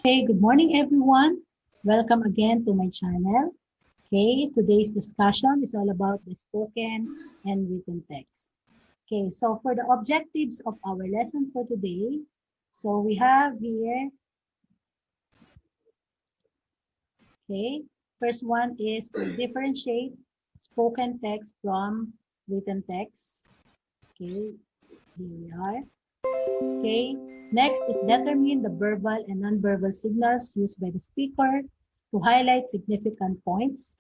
Okay, good morning everyone. Welcome again to my channel. Okay, today's discussion is all about the spoken and written text. Okay, so for the objectives of our lesson for today, so we have here, okay, first one is to differentiate spoken text from written text. Okay, here we are. Okay, next is determine the verbal and nonverbal signals used by the speaker to highlight significant points.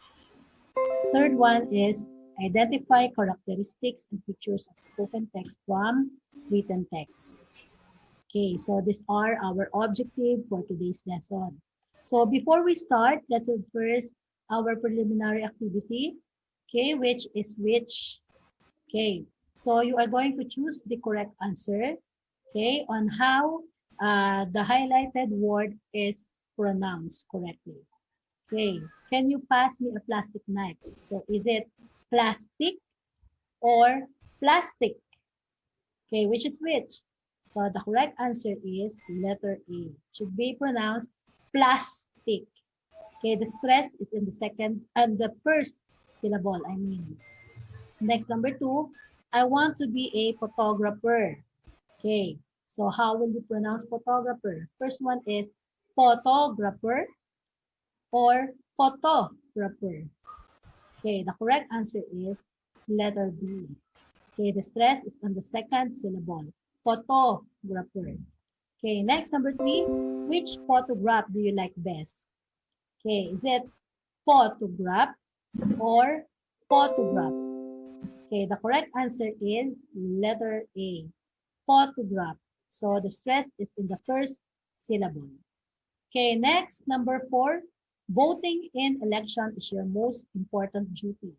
Third one is identify characteristics and features of spoken text from written text. Okay, so these are our objective for today's lesson. So before we start, let's do first our preliminary activity, okay, which is which. Okay, so you are going to choose the correct answer, okay, on how the highlighted word is pronounced correctly. Okay, can you pass me a plastic knife? So is it plastic or plastic? Okay, which is which? So the correct answer is letter A. It should be pronounced plastic. Okay, the stress is in the second and the first syllable, I mean. Next, number 2, I want to be a photographer. Okay, so how will you pronounce photographer? First one is photographer or photographer. Okay, the correct answer is letter B. Okay, the stress is on the second syllable, photographer. Okay, next, number 3, which photograph do you like best? Okay, is it photograph or photograph? Okay, the correct answer is letter A, photograph. So the stress is in the first syllable. Okay, next, number 4, voting in election is your most important duty.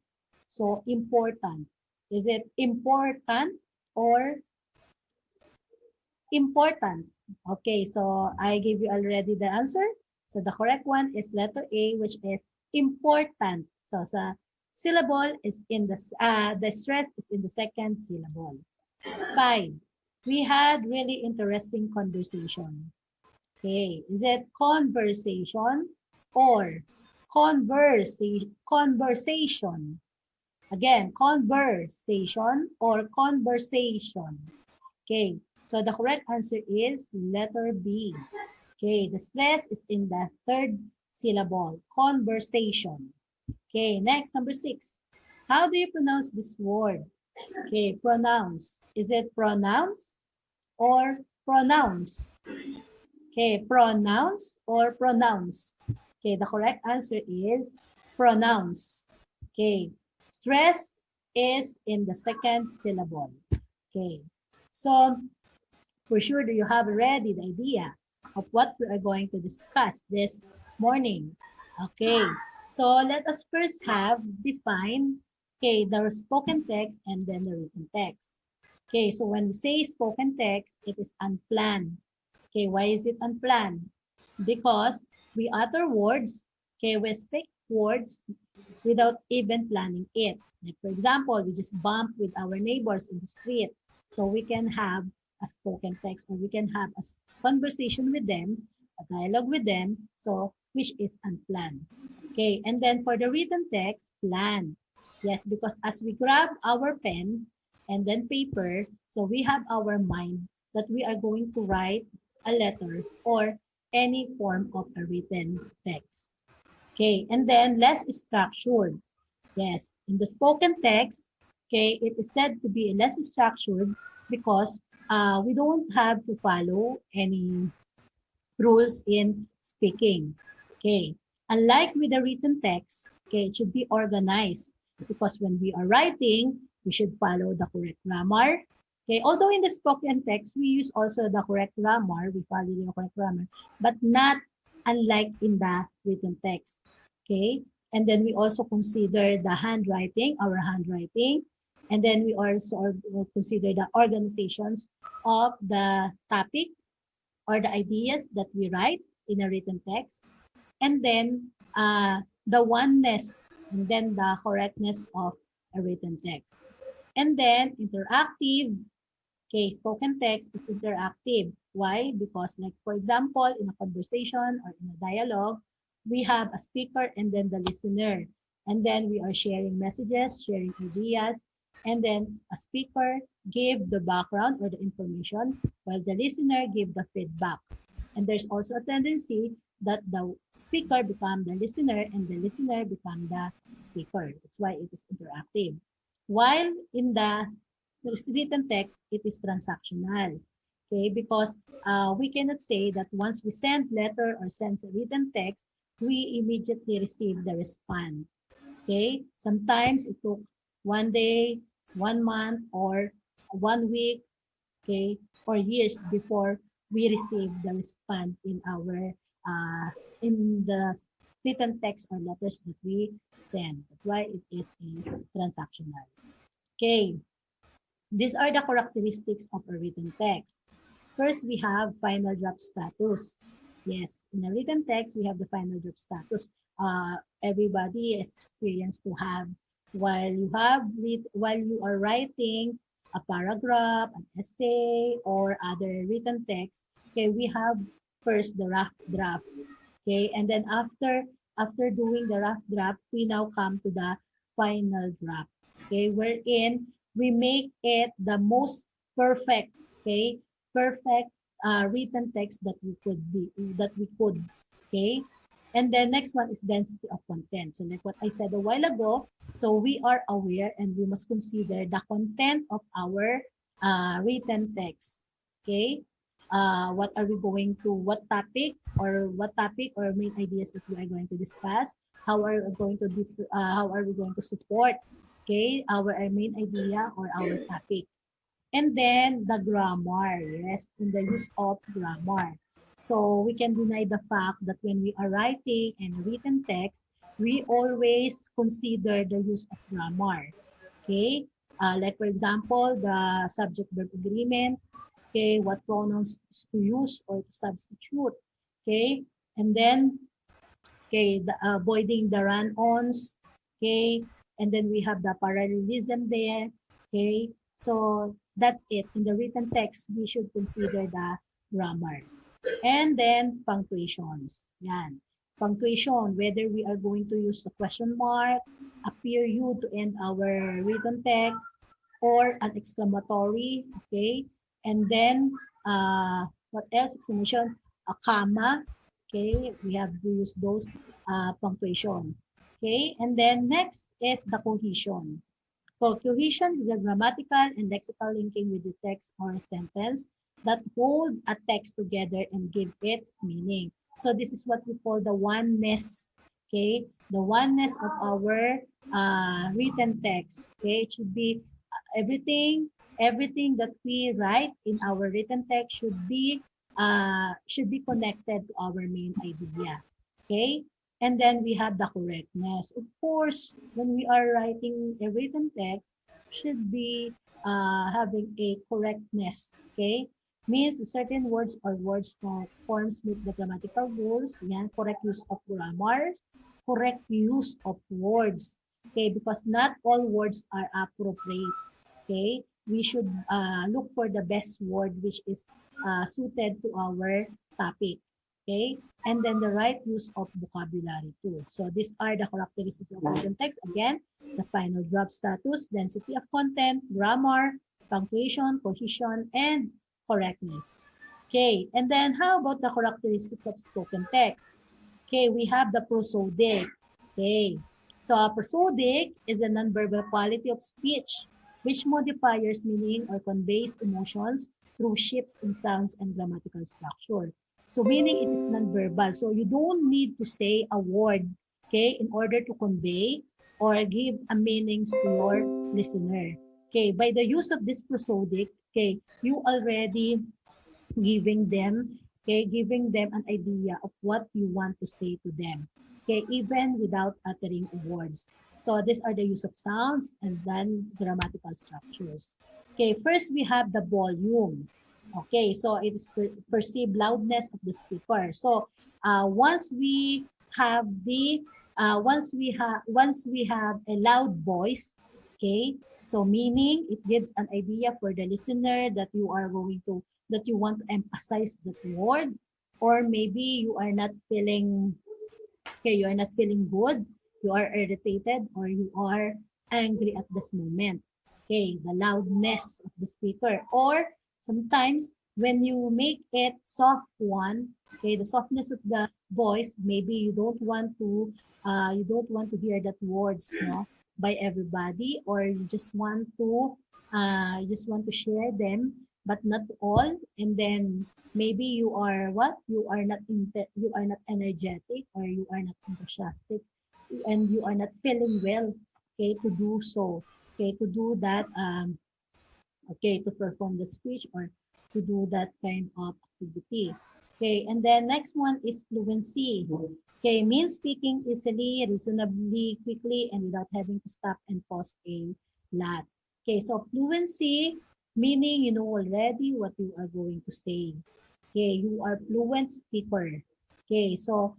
So important. Is it important or important? Okay, so I gave you already the answer. So the correct one is letter A, which is important. So sa syllable is in the stress is in the second syllable. 5, we had really interesting conversation. Okay, is it conversation or conversation? Again, conversation or conversation. Okay, so the correct answer is letter B. Okay, the stress is in the third syllable, conversation. Okay, next, number 6. How do you pronounce this word? Okay, pronounce. Is it pronounce or pronounce? Okay, pronounce or pronounce? Okay, the correct answer is pronounce. Okay, stress is in the second syllable. Okay, so for sure, do you have already the idea of what we are going to discuss this morning? Okay, so let us first have define, okay, the spoken text and then the written text. Okay, so when we say spoken text, it is unplanned. Okay, why is it unplanned? Because we utter words, okay, we speak words without even planning it. Like for example, we just bump with our neighbors in the street. So we can have a spoken text or we can have a conversation with them, a dialogue with them, so which is unplanned. Okay, and then for the written text, plan. Yes, because as we grab our pen and then paper, so we have our mind that we are going to write a letter or any form of a written text. Okay, and then less structured. Yes, in the spoken text, okay, it is said to be less structured because we don't have to follow any rules in speaking. Okay, unlike with the written text, okay, it should be organized because when we are writing, we should follow the correct grammar. Okay, although in the spoken text, we use also the correct grammar, we follow the correct grammar, but not unlike in the written text. Okay, and then we also consider the handwriting, our handwriting, and then we also consider the organizations of the topic or the ideas that we write in a written text, and then the oneness and then the correctness of a written text. And then interactive, Okay, spoken text is interactive. Why? Because like for example, in a conversation or in a dialogue, we have a speaker and then the listener. And then we are sharing messages, sharing ideas, and then a speaker give the background or the information while the listener give the feedback. And there's also a tendency that the speaker become the listener and the listener become the speaker. That's why it is interactive. While in the written text, it is transactional. Okay, because we cannot say that once we send letter or send a written text, we immediately receive the response. Okay, sometimes it took 1 day, 1 month, or 1 week, okay, or years before we receive the response in the written text or letters that we send. That's why it is a transactional. Okay, these are the characteristics of a written text. First, we have final draft status. Yes, in a written text, we have the final draft status. Everybody is experienced to have while you are writing a paragraph, an essay, or other written text. Okay, we have first the rough draft. Okay, and then after doing the rough draft, we now come to the final draft. Okay, wherein we make it the most perfect, okay, perfect written text that we could. Okay, and then next one is density of content. So like what I said a while ago, so we are aware and we must consider the content of our written text. Okay, what are we going to, what topic or main ideas that we are going to discuss, how are we going to support, okay, our main idea or our topic. And then the grammar, yes, in the use of grammar. So we can deny the fact that when we are writing and written text, we always consider the use of grammar. Okay, like for example, the subject-verb agreement. Okay, what pronouns to use or to substitute. Okay, and then okay, avoiding the run-ons. Okay, and then we have the parallelism there. Okay, so that's it. In the written text, we should consider the grammar. And then punctuations. Yan. Punctuation, whether we are going to use a question mark, a period to end our written text, or an exclamatory, okay? And then, what else? Exclamation, a comma, okay? We have to use those punctuation, okay? And then next is the cohesion. So cohesion is a grammatical and lexical linking with the text or sentence that hold a text together and give its meaning. So this is what we call the oneness, okay? The oneness of our written text, okay? It should be everything that we write in our written text should be connected to our main idea, okay? And then we have the correctness. Of course, when we are writing a written text, should be having a correctness, okay? Means certain words or forms meet the grammatical rules. Yan, correct use of grammars, correct use of words. Okay, because not all words are appropriate. Okay, we should look for the best word which is suited to our topic. Okay, and then the right use of vocabulary too. So these are the characteristics of written text. Again, the final draft status, density of content, grammar, punctuation, cohesion, and correctness. Okay, and then how about the characteristics of spoken text? Okay, we have the prosodic. Okay, so a prosodic is a nonverbal quality of speech which modifies meaning or conveys emotions through shifts in sounds and grammatical structure. So meaning it is nonverbal. So you don't need to say a word, okay, in order to convey or give a meanings to your listener. Okay, by the use of this prosodic, okay, you already giving them an idea of what you want to say to them, okay, even without uttering words. So these are the use of sounds and then grammatical structures. Okay, first we have the volume. Okay, so it is perceived loudness of the speaker. So once we have once we have a loud voice, okay, So meaning it gives an idea for the listener that you are going to, that you want to emphasize that word, or maybe you are not feeling, okay, you are not feeling good, you are irritated, or you are angry at this moment. Okay, the loudness of the speaker. Or sometimes when you make it soft one, okay, the softness of the voice, maybe you don't want to hear that words, no, by everybody, or you just want to share them, but not all. And then maybe you are what? You are not energetic, or you are not enthusiastic, and you are not feeling well, okay, to do so, okay, to do that, okay, to perform the speech or to do that kind of activity. Okay, and then next one is fluency. Okay, means speaking easily, reasonably quickly, and without having to stop and pause a lot. Okay, so fluency, meaning you know already what you are going to say. Okay, you are fluent speaker. Okay, so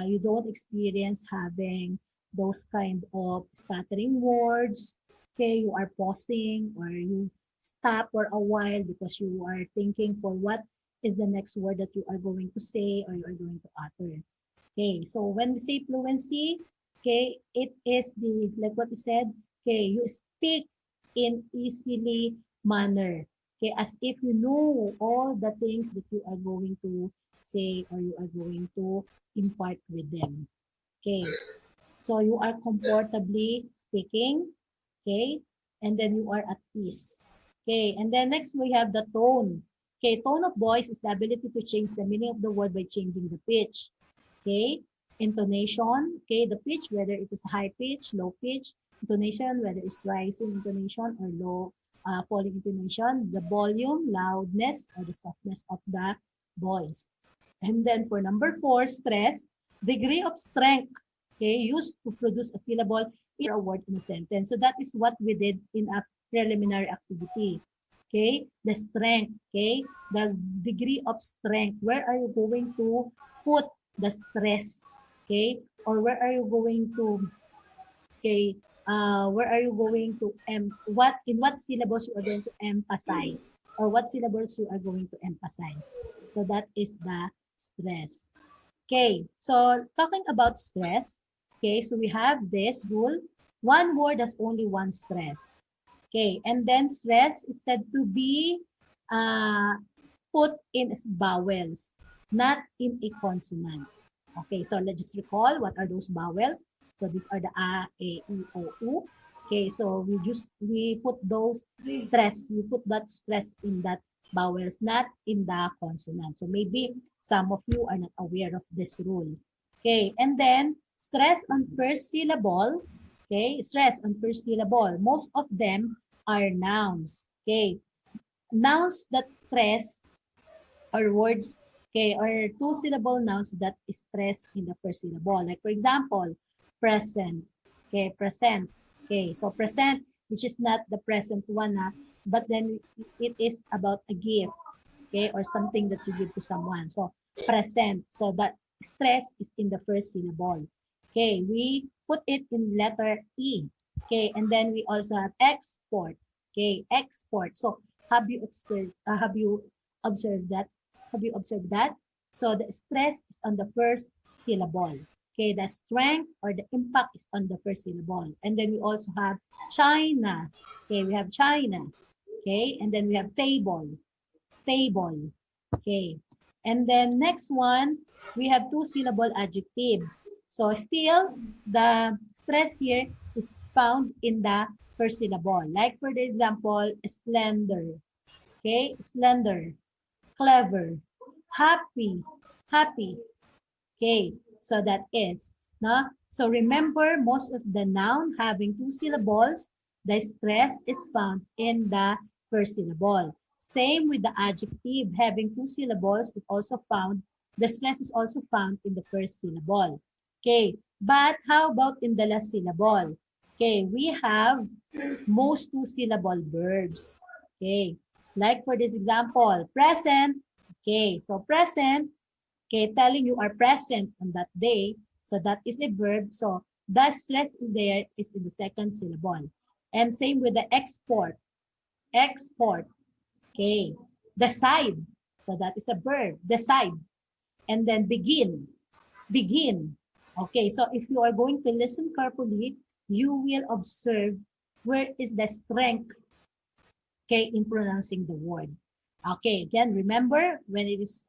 you don't experience having those kind of stuttering words. Okay, you are pausing, or you stop for a while because you are thinking for what is the next word that you are going to say or you are going to utter. Okay, so when we say fluency, okay, it is the, like what you said, okay, you speak in easily manner. Okay, as if you know all the things that you are going to say or you are going to impart with them. Okay, so you are comfortably speaking, okay, and then you are at peace. Okay, and then next we have the tone. Okay, tone of voice is the ability to change the meaning of the word by changing the pitch. Okay, intonation, okay, the pitch, whether it is high pitch, low pitch, intonation, whether it's rising intonation or low falling intonation, the volume, loudness, or the softness of the voice. And then for number 4, stress, degree of strength, okay, used to produce a syllable or a word in a sentence. So that is what we did in a preliminary activity. Okay, the strength, okay, the degree of strength. Where are you going to put the stress? Okay, or where are you going to, okay, where are you going to, what, in what syllables you are going to emphasize, or what syllables you are going to emphasize. So that is the stress. Okay, so talking about stress, okay, so we have this rule. One word has only one stress. Okay, and then stress is said to be uh, put in as vowels, not in a consonant. Okay, so let's just recall what are those vowels. So these are the a, e, I, o, u. Okay, so we put those stress, we put that stress in that vowels, not in the consonant. So maybe some of you are not aware of this rule. Okay, and then stress on first syllable. Okay, stress on first syllable. Most of them are nouns. Okay, nouns that stress, or words, okay, or two-syllable nouns that stress in the first syllable. Like for example, present. Okay, present. Okay, so present, which is not the present one, but then it is about a gift, okay, or something that you give to someone. So present. So that stress is in the first syllable. Okay, we put it in letter E. Okay, and then we also have export. Okay, export. So have you observed that? Have you observed that? So the stress is on the first syllable. Okay, the strength or the impact is on the first syllable. And then we also have China. Okay, we have China. Okay, and then we have table. Table. Okay. And then next one, we have two-syllable adjectives. So still, the stress here is found in the first syllable. Like for the example, slender. Okay, slender, clever, happy, happy. Okay, so that is, no? So remember, most of the noun having two syllables, the stress is found in the first syllable. Same with the adjective having two syllables, it also found, the stress is also found in the first syllable. Okay, but how about in the last syllable? Okay, we have most two-syllable verbs. Okay, like for this example, present. Okay, so present, okay, telling you are present on that day. So that is a verb. So the stress in there is in the second syllable. And same with the export. Export. Okay. Decide. So that is a verb. Decide. And then begin. Begin. Okay. So if you are going to listen carefully, you will observe where is the strength, okay, in pronouncing the word. Okay. Again, remember when it is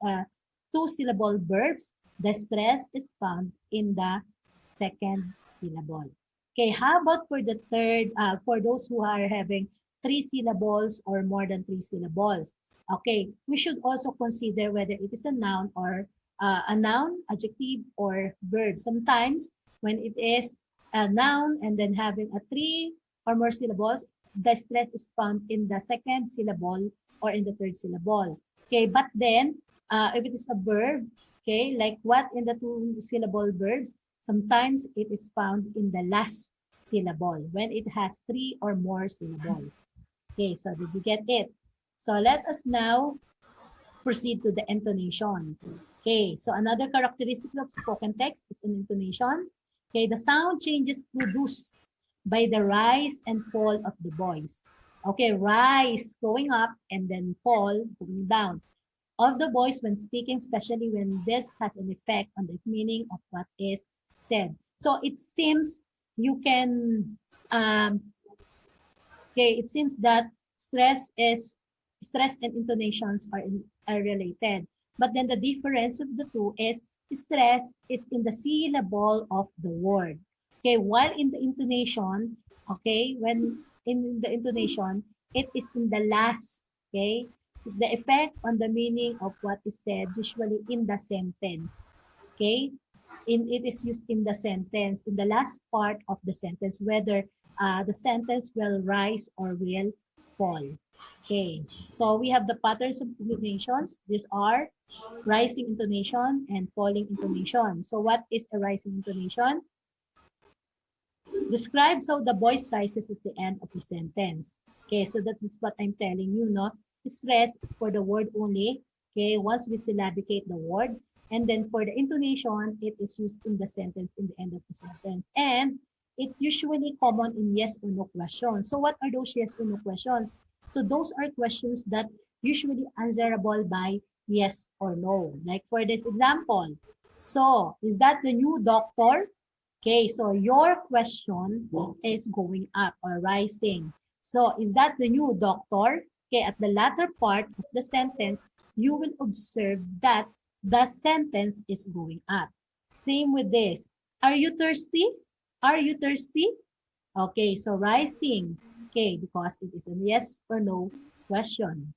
two-syllable verbs, the stress is found in the second syllable. Okay, how about for the third, for those who are having three syllables or more than three syllables? Okay, we should also consider whether it is a noun or a noun, adjective, or verb. Sometimes when it is a noun and then having a three or more syllables, the stress is found in the second syllable or in the third syllable. Okay, but then if it is a verb, okay, like what in the two-syllable verbs, sometimes it is found in the last syllable when it has three or more syllables. Okay, so did you get it? So let us now proceed to the intonation. Okay, so another characteristic of spoken text is an intonation. Okay, the sound changes produced by the rise and fall of the voice. Okay, rise going up and then fall going down of the voice when speaking, especially when this has an effect on the meaning of what is said. So it seems you can, okay, it seems that stress and intonations are related. But then the difference of the two is stress is in the syllable of the word. Okay, while in the intonation, okay, when in the intonation, it is in the last, okay, the effect on the meaning of what is said usually in the sentence. Okay, it is used in the sentence, in the last part of the sentence, whether the sentence will rise or will fall. Okay, so we have the patterns of intonations. These are rising intonation and falling intonation. So what is a rising intonation? Describes how the voice rises at the end of the sentence. Okay, so that is what I'm telling you, no? Stress is for the word only. Okay, once we syllabicate the word, and then for the intonation, it is used in the sentence, in the end of the sentence. And it usually common in yes or no questions. So what are those yes or no questions? So those are questions that usually answerable by yes or no. Like for this example, so is that the new doctor? Okay, so your question is going up or rising. So is that the new doctor? Okay, at the latter part of the sentence, you will observe that the sentence is going up. Same with this. Are you thirsty? Are you thirsty? Okay, so rising. Okay, because it is a yes or no question.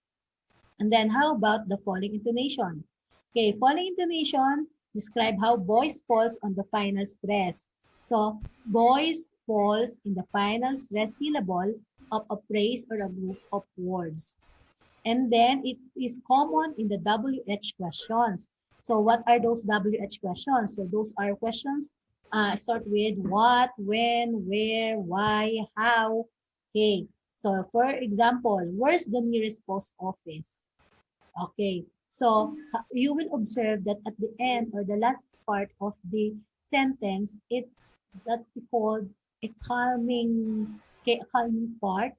And then how about the falling intonation? Okay, falling intonation describe how voice falls on the final stress. So voice falls in the final stress syllable of a phrase or a group of words. And then it is common in the WH questions. So what are those WH questions? So those are questions start with what, when, where, why, how. Okay, so for example, where's the nearest post office? Okay, so you will observe that at the end or the last part of the sentence, it's that we call a calming, okay, a calming part.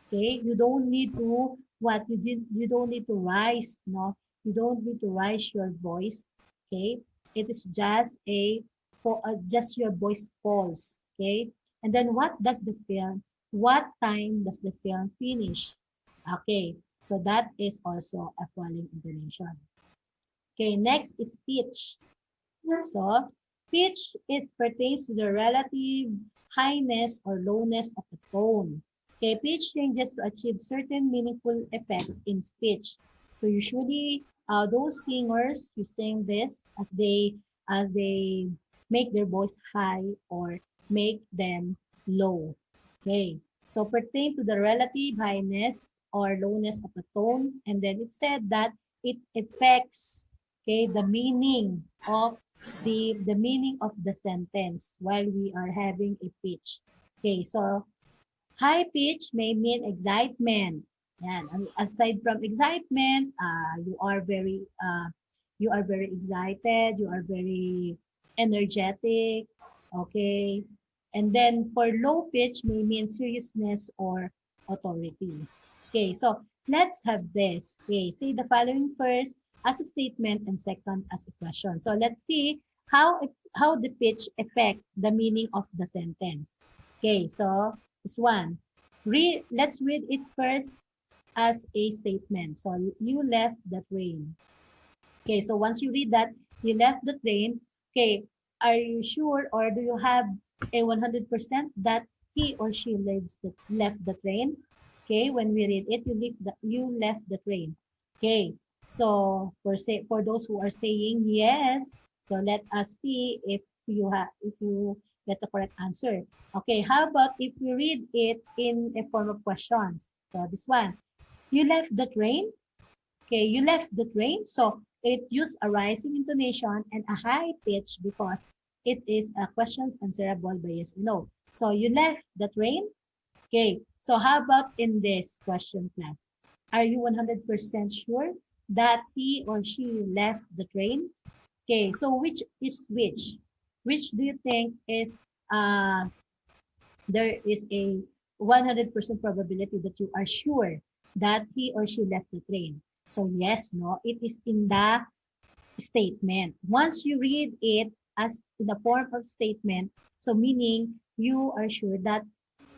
Okay, you don't need to what you don't need to rise, no, you don't need to rise your voice. Okay, it is just a for just your voice falls. Okay, and then what does the film? What time does the film finish? Okay, so that is also a falling intonation. Okay, next is pitch. So pitch is pertains to the relative highness or lowness of the tone. Okay, pitch changes to achieve certain meaningful effects in speech. So usually, those singers who sing this as they make their voice high or make them low. Okay, so pertain to the relative highness or lowness of the tone, and then it said that it affects, okay, the meaning of the meaning of the sentence while we are having a pitch. Okay, so high pitch may mean excitement. Yan. And aside from excitement, you are very excited, you are very energetic, okay? And then for low pitch may mean seriousness or authority. Okay, so let's have this. Okay, say the following first as a statement and second as a question. So let's see how the pitch affect the meaning of the sentence. Okay, so this one. Let's read it first as a statement. So you left the train. Okay, so once you read that, you left the train. Okay, are you sure or do you have a 100% that he or she left the train? Okay, when we read it, you left the train. Okay, so for those who are saying yes, so let us see if you get the correct answer. Okay, how about if we read it in a form of questions? So this one, you left the train. Okay, you left the train. So it used a rising intonation and a high pitch because it is a question answerable by yes or no. So you left the train. Okay, so how about in this question class? Are you 100% sure that he or she left the train? Okay, so which is which? Which do you think is uh, there is a 100% probability that you are sure that he or she left the train? So yes, no, it is in the statement. Once you read it as in the form of statement, so meaning you are sure that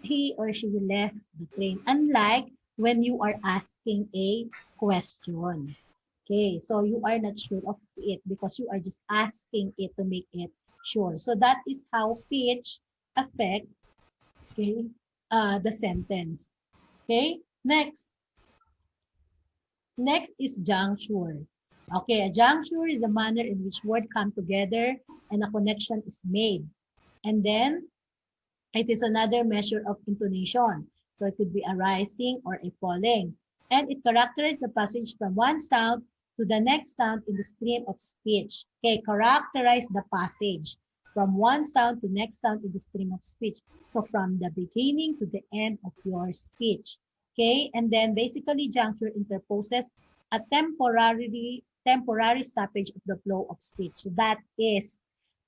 he or she left the train. Unlike when you are asking a question. Okay, so you are not sure of it because you are just asking it to make it sure. So that is how pitch affect, okay, the sentence. Okay, next is juncture. Okay, a juncture is the manner in which words come together and a connection is made. And then it is another measure of intonation. So it could be a rising or a falling. And it characterizes the passage from one sound to the next sound in the stream of speech. Okay, characterize the passage from one sound to next sound in the stream of speech. So from the beginning to the end of your speech. Okay, and then basically juncture interposes a temporary stoppage of the flow of speech. That is,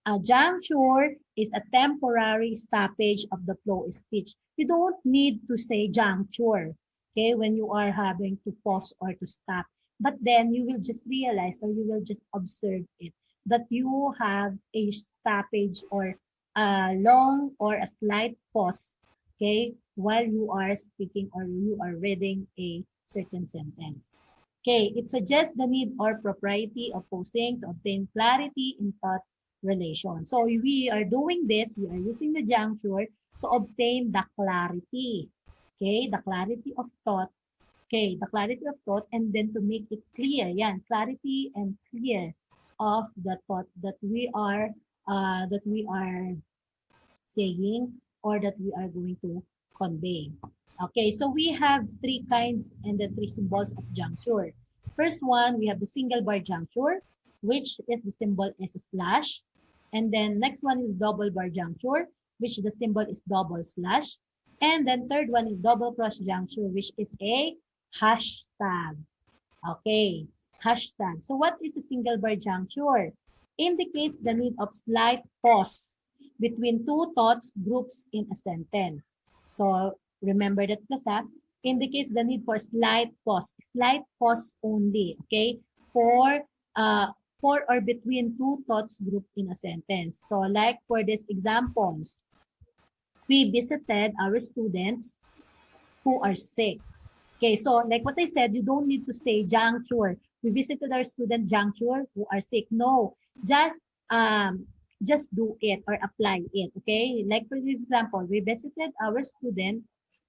a juncture is a temporary stoppage of the flow of speech. You don't need to say juncture, okay, when you are having to pause or to stop. But then you will just realize or you will just observe it that you have a stoppage or a long or a slight pause, okay, while you are speaking or you are reading a certain sentence. Okay, it suggests the need or propriety of pausing to obtain clarity in thought relation. So we are doing this, we are using the juncture to obtain the clarity. Okay, the clarity of thought. Okay, the clarity of thought and then to make it clear. Yan, clarity and clear of the thought that we are saying or that we are going to convey. Okay, so we have three kinds and the three symbols of juncture. First one, we have the single bar juncture, which is the symbol is a slash. And then next one is double bar juncture, which the symbol is double slash. And then third one is double cross juncture, which is a hashtag. Okay, hashtag. So what is a single bar juncture? Indicates the need of slight pause between two thoughts groups in a sentence. So remember that class, indicates the need for slight pause only, okay, for or between two thoughts group in a sentence. So like for these examples, we visited our students who are sick. Okay, so like what I said, you don't need to say juncture. We visited our student juncture who are sick. No, just do it or apply it. Okay, like for example, we visited our student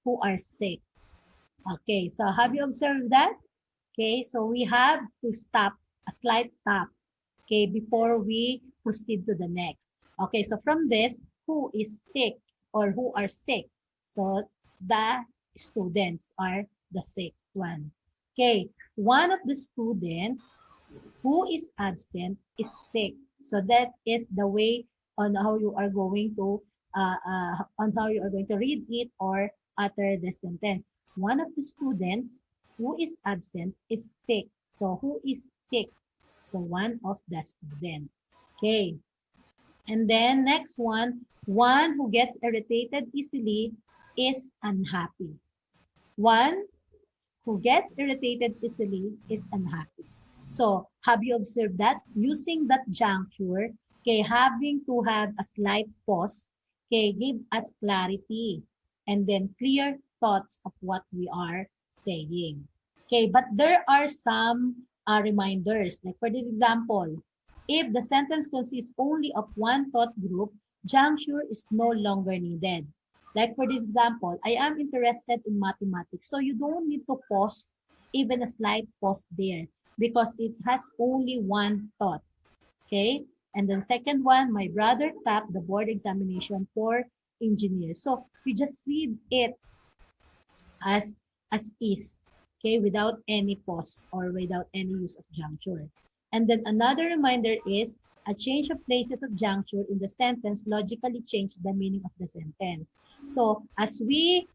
who are sick. Okay, so have you observed that? Okay, so we have to stop, a slight stop, okay, before we proceed to the next. Okay, so from this, who is sick or who are sick? So the students are the sick one. Okay, one of the students who is absent is sick. So that is the way on how you are going to read it or utter the sentence. One of the students who is absent is sick. So who is sick? So one of the students. Okay. And then next one who gets irritated easily is unhappy. One who gets irritated easily is unhappy. So have you observed that? Using that juncture, okay, having to have a slight pause, okay, give us clarity and then clear thoughts of what we are saying. Okay, but there are some reminders. Like for this example, if the sentence consists only of one thought group, juncture is no longer needed. Like for this example, I am interested in mathematics. So you don't need to pause, even a slight pause there, because it has only one thought. Okay. And then second one, my brother tapped the board examination for engineers. So you just read it as is, okay, without any pause or without any use of juncture. And then another reminder is a change of places of juncture in the sentence logically change the meaning of the sentence. So as we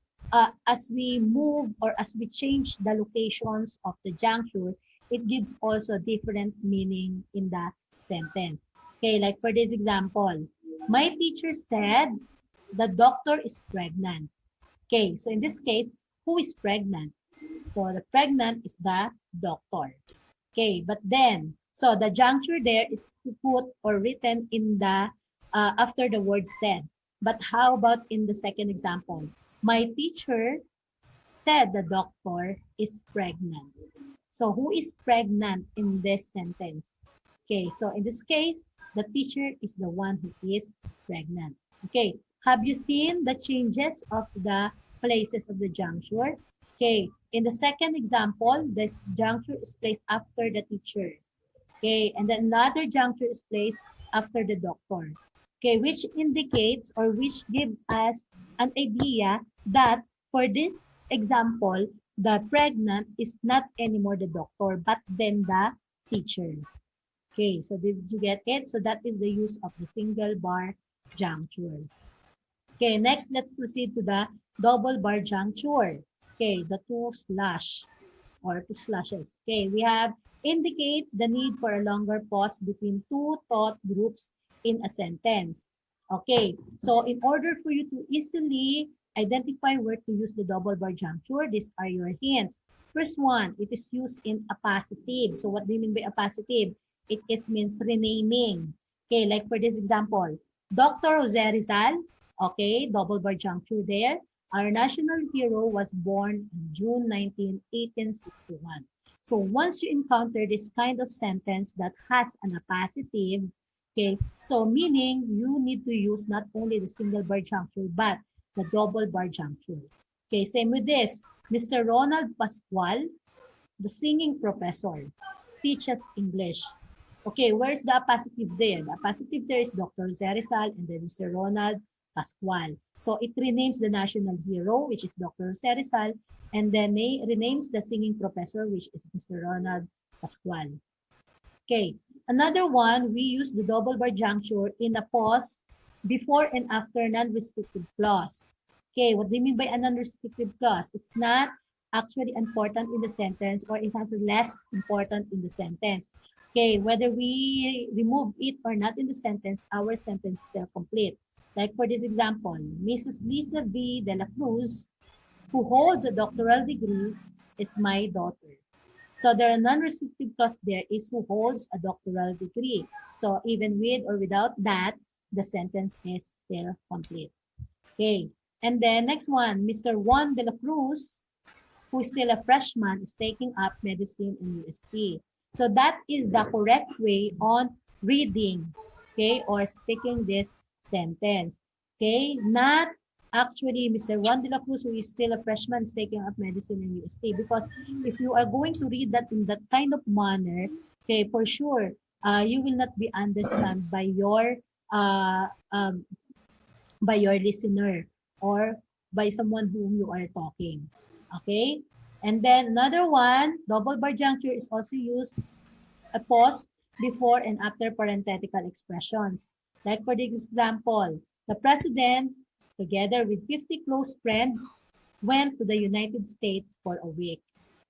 move or as we change the locations of the juncture, it gives also different meaning in the sentence. Okay, like for this example, my teacher said the doctor is pregnant. Okay, so in this case, who is pregnant? So the pregnant is the doctor. Okay, but then, so the juncture there is to put or written in the, after the word said. But how about in the second example? My teacher said the doctor is pregnant. So who is pregnant in this sentence? Okay, so in this case, the teacher is the one who is pregnant. Okay, have you seen the changes of the places of the juncture? Okay, in the second example, this juncture is placed after the teacher. Okay, and then another juncture is placed after the doctor. Okay, which indicates or which gives us an idea that for this example, the pregnant is not anymore the doctor, but then the teacher. Okay, so did you get it? So that is the use of the single bar juncture. Okay, next let's proceed to the double bar juncture. Okay, the two slash or two slashes. Okay, we have indicates the need for a longer pause between two thought groups in a sentence. Okay, so in order for you to easily identify where to use the double bar juncture, these are your hints. First one, it is used in a positive. So what do you mean by a positive? It is means renaming. Okay, like for this example, Dr. Jose Rizal, okay, double bar juncture there. Our national hero was born in June 19, 1861. So once you encounter this kind of sentence that has an appositive, okay, so meaning you need to use not only the single bar juncture, but the double bar juncture. Okay, same with this. Mr. Ronald Pascual, the singing professor, teaches English. Okay, where's the appositive there? The appositive there is Dr. Zerizal and then Mr. Ronald Pascual. So it renames the national hero, which is Dr. Zerizal, and then renames the singing professor, which is Mr. Ronald Pascual. Okay, another one, we use the double bar juncture in a pause before and after non-restrictive clause. Okay, what do you mean by a non-restrictive clause? It's not actually important in the sentence or it has less important in the sentence. Okay, whether we remove it or not in the sentence, our sentence is still complete. Like for this example, Mrs. Lisa V. De La Cruz, who holds a doctoral degree, is my daughter. So there are non-restrictive clause there is who holds a doctoral degree. So even with or without that, the sentence is still complete. Okay. And then next one, Mr. Juan de la Cruz, who is still a freshman, is taking up medicine in UST. So that is the correct way on reading, okay, or speaking this sentence. Okay, not actually Mr. Juan de la Cruz, who is still a freshman, is taking up medicine in UST. Because if you are going to read that in that kind of manner, okay, for sure, you will not be understood uh, um, by your listener or by someone whom you are talking. Okay? And then another one, double bar juncture is also used a pause before and after parenthetical expressions. Like for this example, the president, together with 50 close friends, went to the United States for a week.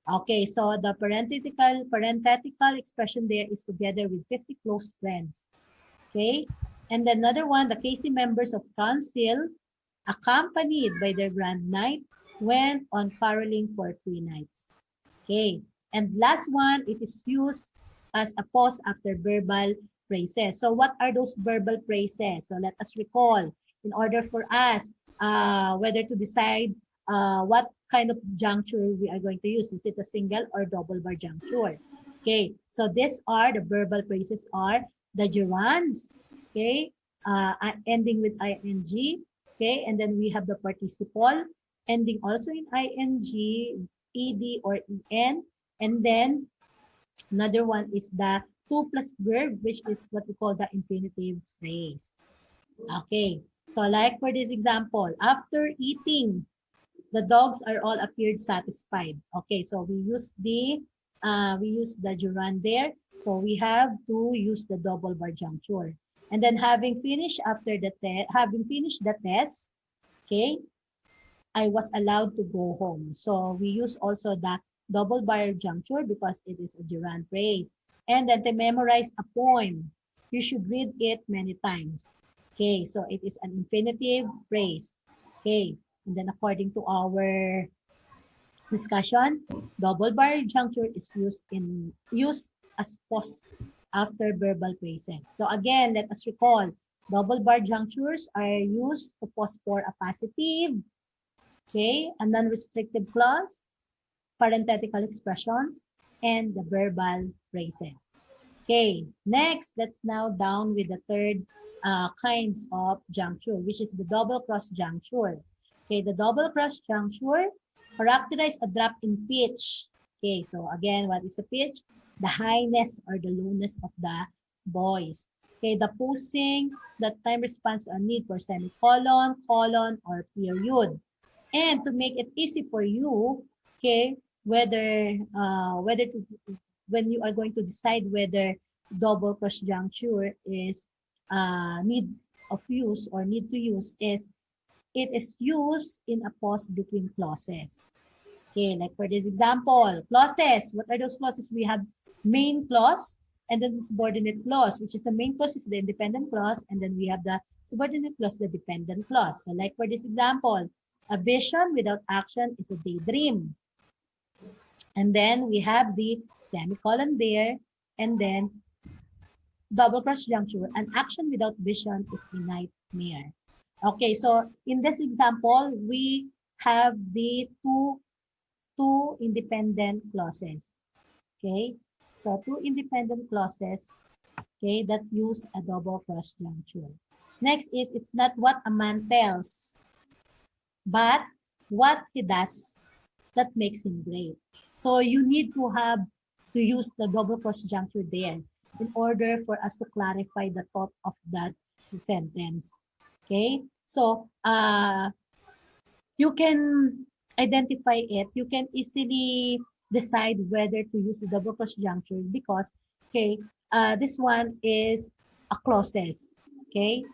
Okay, so the parenthetical expression there is together with 50 close friends. Okay, And then another one, the KC members of council, accompanied by their grand knight, went on caroling for 3 nights. Okay. And last one, it is used as a pause after verbal phrases. So what are those verbal phrases? So let us recall in order for us whether to decide what kind of juncture we are going to use. Is it a single or double bar juncture? Okay. So these are the verbal phrases are the gerunds. Okay. Ending with ing. Okay. And then we have the participle ending also in ing, ed or en. And then another one is the to plus verb, which is what we call the infinitive phrase. Okay. So like for this example, after eating, the dogs are all appeared satisfied. Okay, so we use the gerund there. So we have to use the double bar juncture. And then having finished the test, okay, I was allowed to go home. So we use also the double bar juncture because it is a gerund phrase. And then to memorize a poem, you should read it many times. Okay, so it is an infinitive phrase. Okay, and then according to our discussion, double bar juncture is used as pause after verbal phrases. So again, let us recall, double bar junctures are used to pause for a positive, okay, a non-restrictive clause, parenthetical expressions, and the verbal phrases. Okay, next, let's now down with the third kinds of juncture, which is the double cross juncture. Okay, the double cross juncture characterize a drop in pitch. Okay, so again, what is a pitch? The highness or the lowness of the voice. Okay, the posing, that time response to a need for semicolon, colon, or period. And to make it easy for you, okay, whether to, when you are going to decide whether double cross juncture is need of use or need to use is it is used in a pause between clauses. Okay, like for this example, clauses. What are those clauses? We have main clause and then the subordinate clause, which is the main clause is the independent clause, and then we have the subordinate clause, the dependent clause. So like for this example, a vision without action is a daydream. And then we have the semicolon there, and then double cross juncture. An action without vision is a nightmare. Okay, so in this example, we have the two independent clauses. Okay, so two independent clauses, okay, that use a double cross juncture. Next is, it's not what a man tells, but what he does that makes him great. So you need to have to use the double cross juncture there in order for us to clarify the thought of that sentence. Okay, so you can identify it. You can easily decide whether to use the double cross juncture because, okay, this one is a clauses. Okay,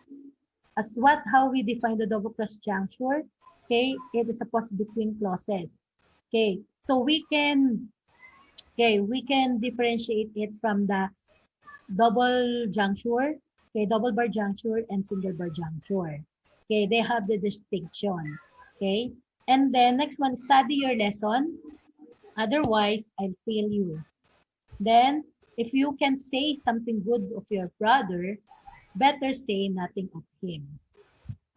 as how we define the double cross juncture. Okay, it is a pause between clauses. Okay, so we can differentiate it from the double juncture, okay, double bar juncture and single bar juncture. Okay, they have the distinction. Okay, and then next one, study your lesson. Otherwise, I'll fail you. Then, if you can say something good of your brother, better say nothing of him.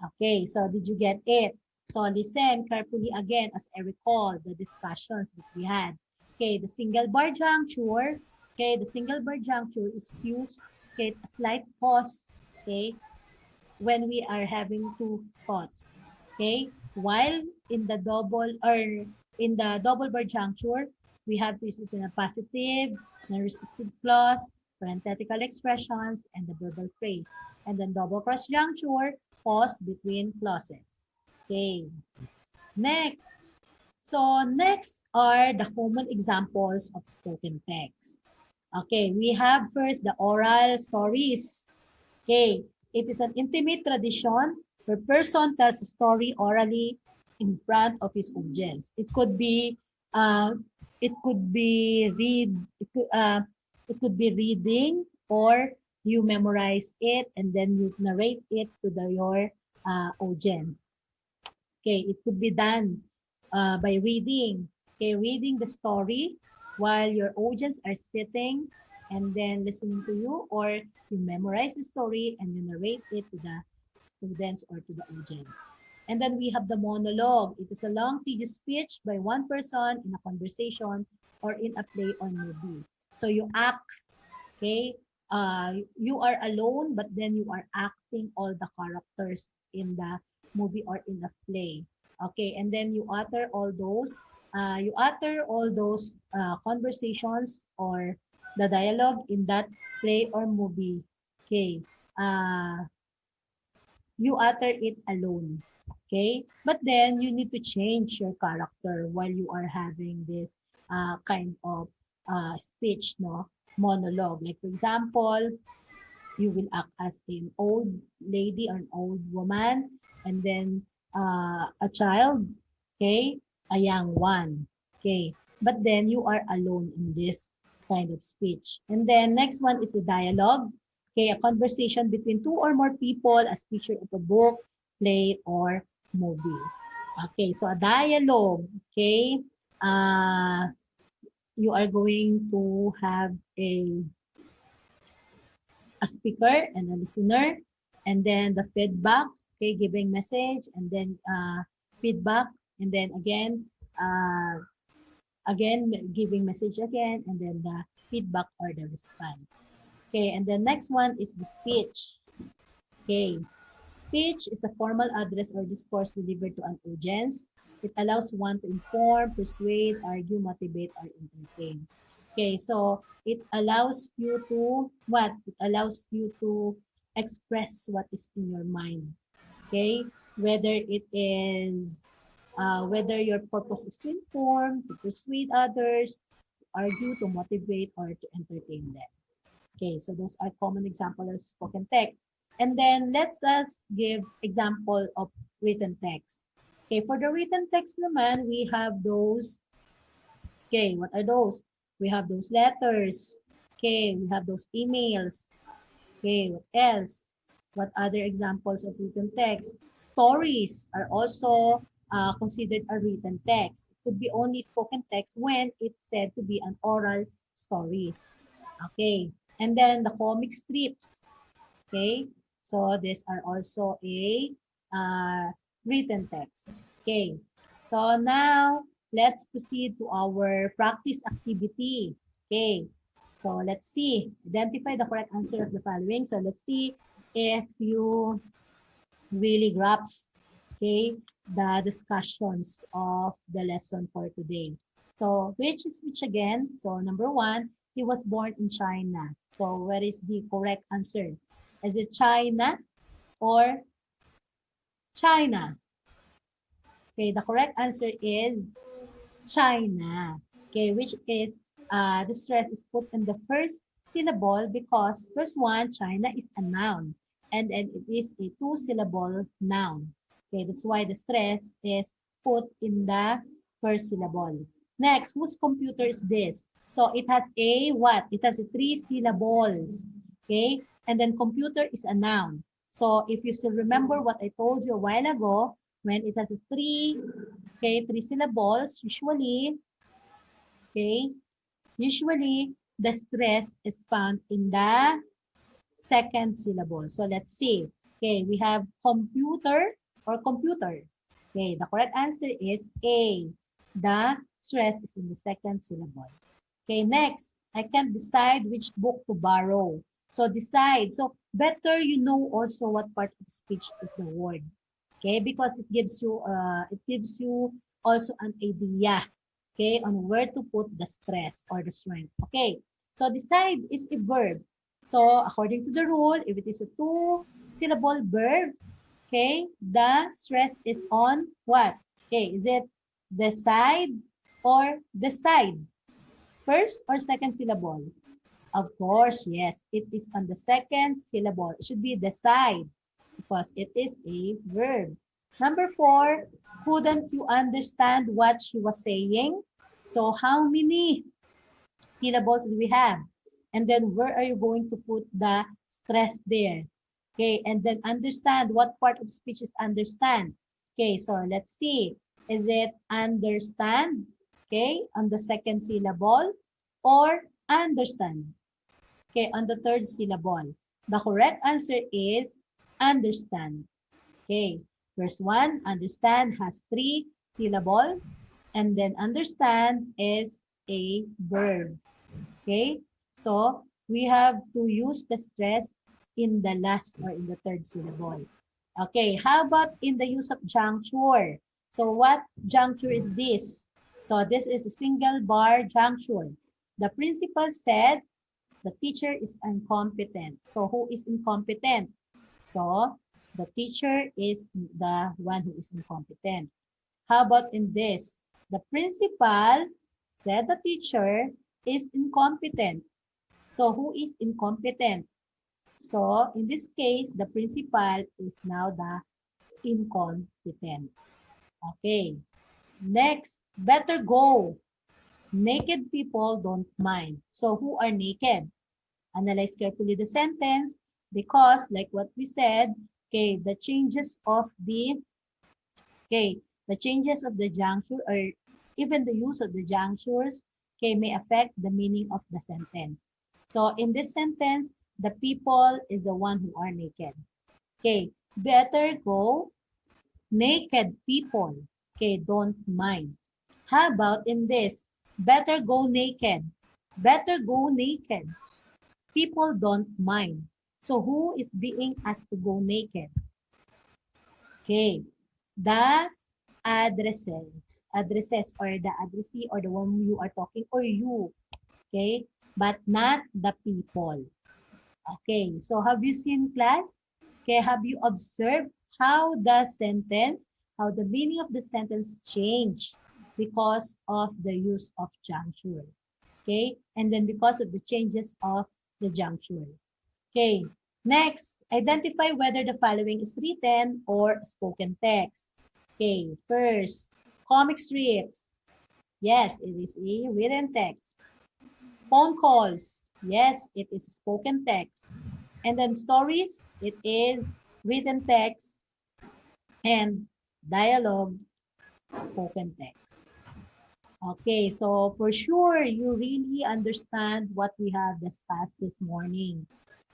Okay, so did you get it? So listen carefully again as I recall the discussions that we had. Okay, the single bar juncture. Okay, the single bar juncture is used, okay, a slight pause, okay, when we are having two thoughts. Okay, while in the double bar juncture, we have to use it in a positive, non-restrictive clause, parenthetical expressions, and the verbal phrase. And then double cross juncture, pause between clauses. Okay, next. So next are the common examples of spoken text. Okay, we have first the oral stories. Okay, it is an intimate tradition where person tells a story orally in front of his audience. Uh, it could be reading or you memorize it and then you narrate it to your audience. Okay, it could be done by reading. Okay, reading the story while your audience are sitting and then listening to you, or you memorize the story and you narrate it to the students or to the audience. And then we have the monologue. It is a long, tedious speech by one person in a conversation or in a play or movie. So you act, okay? You are alone, but then you are acting all the characters in the movie or in the play. Okay, and then you utter all those conversations or the dialogue in that play or movie. Okay, uh, you utter it alone. Okay, but then you need to change your character while you are having this kind of speech, no, monologue. Like for example, you will act as an old lady or an old woman, and then a child, okay, a young one, okay. But then you are alone in this kind of speech. And then next one is a dialogue, okay, a conversation between two or more people as featured of a book, play, or movie. Okay, so a dialogue, okay, uh, you are going to have a speaker and a listener, and then the feedback, okay, giving message, and then feedback, and then again giving message again, and then the feedback or the response. Okay, and the next one is the speech. Okay, speech is the formal address or discourse delivered to an audience. It allows one to inform, persuade, argue, motivate, or entertain. Okay, so it allows you to what? It allows you to express what is in your mind. Okay, whether it is whether your purpose is to inform, to persuade others, to argue, to motivate, or to entertain them. Okay, so those are common examples of spoken text. And then let's us give example of written text. Okay, for the written text naman, we have those, okay, what are those? We have those letters. Okay, we have those emails. Okay, what else? What other examples of written text? Stories are also considered a written text. It could be only spoken text when it's said to be an oral stories. Okay, and then the comic strips. Okay, so these are also a written text. Okay, so now let's proceed to our practice activity. Okay, so let's see. Identify the correct answer of the following. So let's see if you really grasp, okay, the discussions of the lesson for today. So which is which again? So number one, he was born in China. So what is the correct answer? Is it China or China? Okay, the correct answer is China. Okay, which is the stress is put in the first syllable because first one, China is a noun and then it is a two-syllable noun. Okay, that's why the stress is put in the first syllable. Next, whose computer is this? So it has a what? It has a three syllables. Okay, and then computer is a noun. So if you still remember what I told you a while ago, when it has a three syllables, usually the stress is found in the second syllable. So let's see. Okay, we have computer or computer. Okay, the correct answer is A. The stress is in the second syllable. Okay, next, I can't decide which book to borrow. So decide. So better you know also what part of speech is the word. Okay, because it gives you also an idea, okay, on where to put the stress or the strength. Okay, so decide is a verb. So according to the rule, if it is a two-syllable verb, okay, the stress is on what? Okay, is it decide or decide? First or second syllable? Of course, yes, it is on the second syllable. It should be decide because it is a verb. Number four, couldn't you understand what she was saying? So how many syllables do we have? And then where are you going to put the stress there? Okay, and then understand what part of speech is understand. Okay, so let's see. Is it understand? Okay, on the second syllable or understand? Okay, on the third syllable. The correct answer is understand. Okay, verse 1, understand has 3 syllables, and then understand is a verb. Okay, so we have to use the stress in the last or in the third syllable. Okay, how about in the use of juncture? So what juncture is this? So this is a single bar juncture. The principal said the teacher is incompetent. So who is incompetent? So the teacher is the one who is incompetent. How about in this? The principal said the teacher is incompetent. So who is incompetent? So in this case, the principal is now the incompetent. Okay. Next, better go. Naked people don't mind. So who are naked? Analyze carefully the sentence because like what we said, okay, the changes of the juncture or even the use of the junctures, okay, may affect the meaning of the sentence. So in this sentence, the people is the one who are naked. Okay, better go naked people. Okay, don't mind. How about in this? Better go naked. Better go naked. People don't mind. So who is being asked to go naked? Okay, the addresses or the addressee or the one you are talking or you, okay, but not the people. Okay, so have you seen class? Okay, have you observed how the meaning of the sentence changed because of the use of juncture? Okay, and then because of the changes of the juncture. Okay, next, identify whether the following is written or spoken text. Okay, first, comic strips. Yes, it is a written text. Phone calls. Yes, it is spoken text. And then stories, it is written text and dialogue, spoken text. Okay, so for sure, you really understand what we have discussed this morning.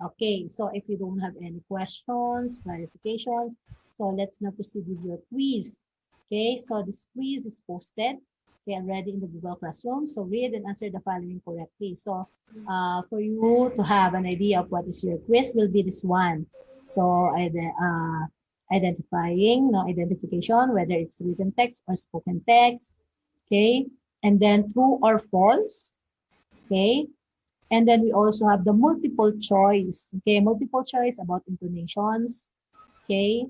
Okay, so if you don't have any questions, clarifications, so let's now proceed with your quiz. Okay, so this quiz is posted okay, already in the Google Classroom. So read and answer the following correctly. So for you to have an idea of what is your quiz will be this one. So identifying, no identification, whether it's written text or spoken text. Okay, and then true or false. Okay, and then we also have the multiple choice. Okay, multiple choice about intonations. Okay,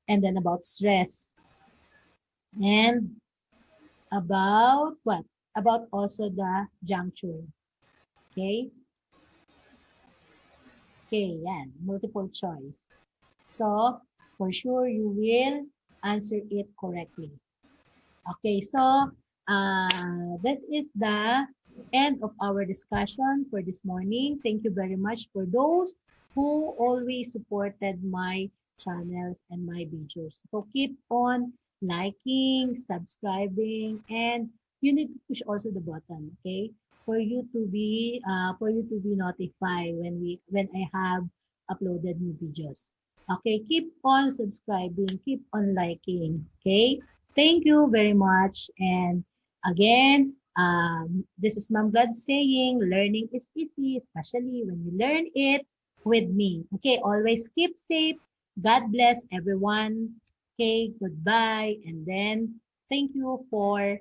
and then about stress and about what? About also the juncture. Okay, okay, yan, multiple choice. So for sure you will answer it correctly. Okay, so this is the end of our discussion for this morning. Thank you very much for those who always supported my channels and my videos. So keep on liking, subscribing, and you need to push also the button, okay? For you to be notified when I have uploaded new videos. Okay, keep on subscribing, keep on liking, okay? Thank you very much. And again, this is Ma'am Glad saying, learning is easy, especially when you learn it with me. Okay, always keep safe. God bless everyone. Okay, goodbye. And then thank you for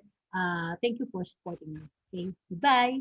supporting me. Okay, goodbye.